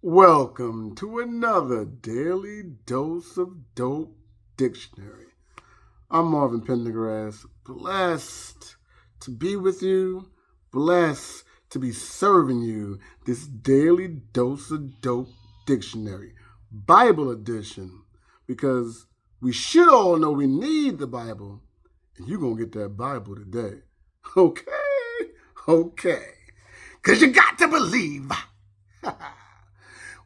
Welcome to another Daily Dose of Dope Dictionary. I'm Marvin Pendergrass, blessed to be with you, blessed to be serving you this Daily Dose of Dope Dictionary, Bible edition, because we should all know we need the Bible, and you're going to get that Bible today. Okay, because you got to believe.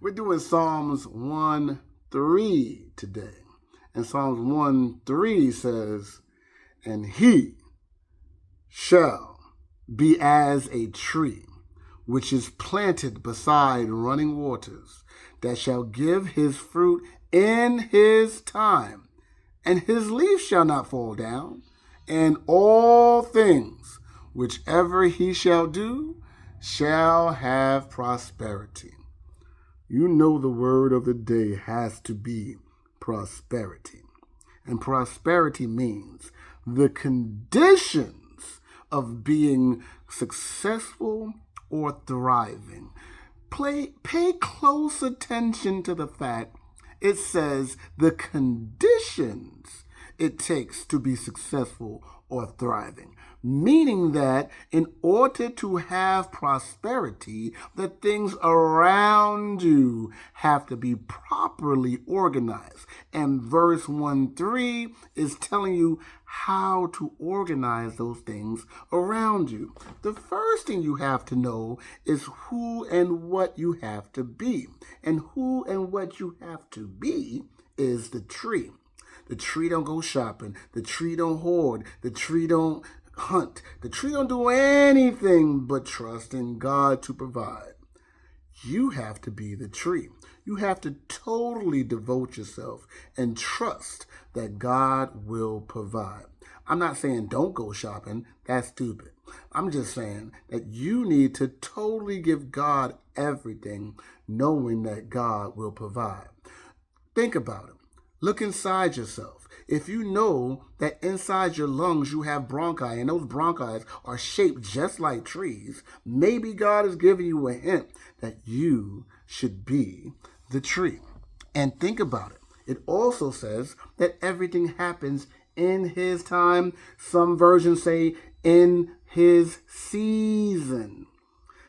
We're doing Psalms 1:3 today. And Psalms 1:3 says, "And he shall be as a tree which is planted beside running waters, that shall give his fruit in his time, and his leaf shall not fall down, and all things whichever he shall do shall have prosperity." You know the word of the day has to be prosperity. And prosperity means the conditions of being successful or thriving. Pay close attention to the fact it says the conditions it takes to be successful or thriving, meaning that in order to have prosperity, the things around you have to be properly organized. And verse 1:3 is telling you how to organize those things around you. The first thing you have to know is who and what you have to be. And who and what you have to be is the tree. The tree don't go shopping. The tree don't hoard. The tree don't hunt. The tree don't do anything but trust in God to provide. You have to be the tree. You have to totally devote yourself and trust that God will provide. I'm not saying don't go shopping. That's stupid. I'm just saying that you need to totally give God everything, knowing that God will provide. Think about it. Look inside yourself. If you know that inside your lungs you have bronchi and those bronchi are shaped just like trees, maybe God is giving you a hint that you should be the tree. And think about it. It also says that everything happens in his time. Some versions say in his season.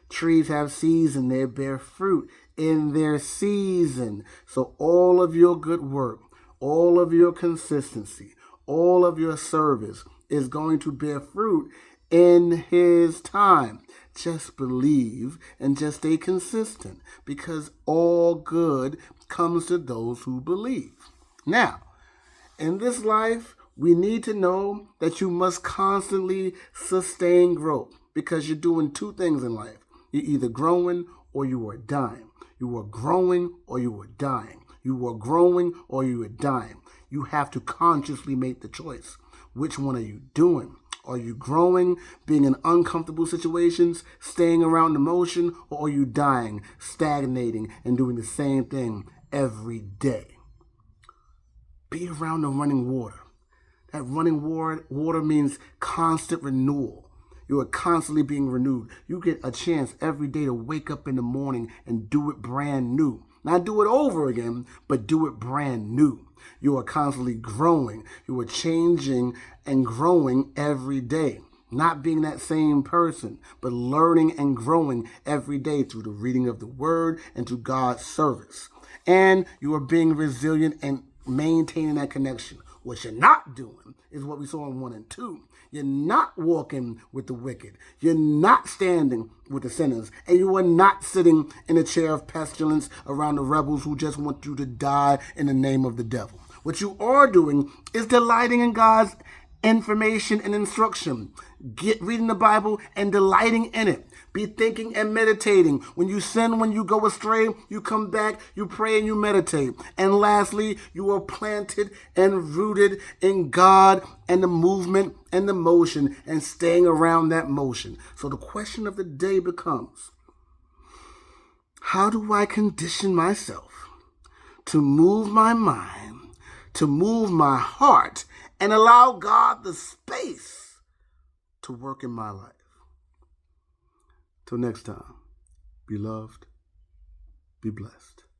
Trees have season. They bear fruit in their season. So all of your good work, all of your consistency, all of your service is going to bear fruit in his time. Just believe and just stay consistent, because all good comes to those who believe. Now, in this life, we need to know that you must constantly sustain growth, because you're doing two things in life. You're either growing or you are dying. You are growing or you are dying. You are growing or you are dying. You have to consciously make the choice. Which one are you doing? Are you growing, being in uncomfortable situations, staying around the motion, or are you dying, stagnating, and doing the same thing every day? Be around the running water. That running water means constant renewal. You are constantly being renewed. You get a chance every day to wake up in the morning and do it brand new. Not do it over again, but do it brand new. You are constantly growing. You are changing and growing every day. Not being that same person, but learning and growing every day through the reading of the word and through God's service. And you are being resilient and maintaining that connection. What you're not doing is what we saw in 1 and 2. You're not walking with the wicked. You're not standing with the sinners. And you are not sitting in a chair of pestilence around the rebels who just want you to die in the name of the devil. What you are doing is delighting in God's information and instruction. Reading the Bible and delighting in it. Be thinking and meditating. When you sin, when you go astray, you come back, you pray and you meditate. And lastly, you are planted and rooted in God and the movement and the motion and staying around that motion. So the question of the day becomes, how do I condition myself to move my mind, to move my heart, and allow God the space to work in my life? Till next time, be loved, Be blessed.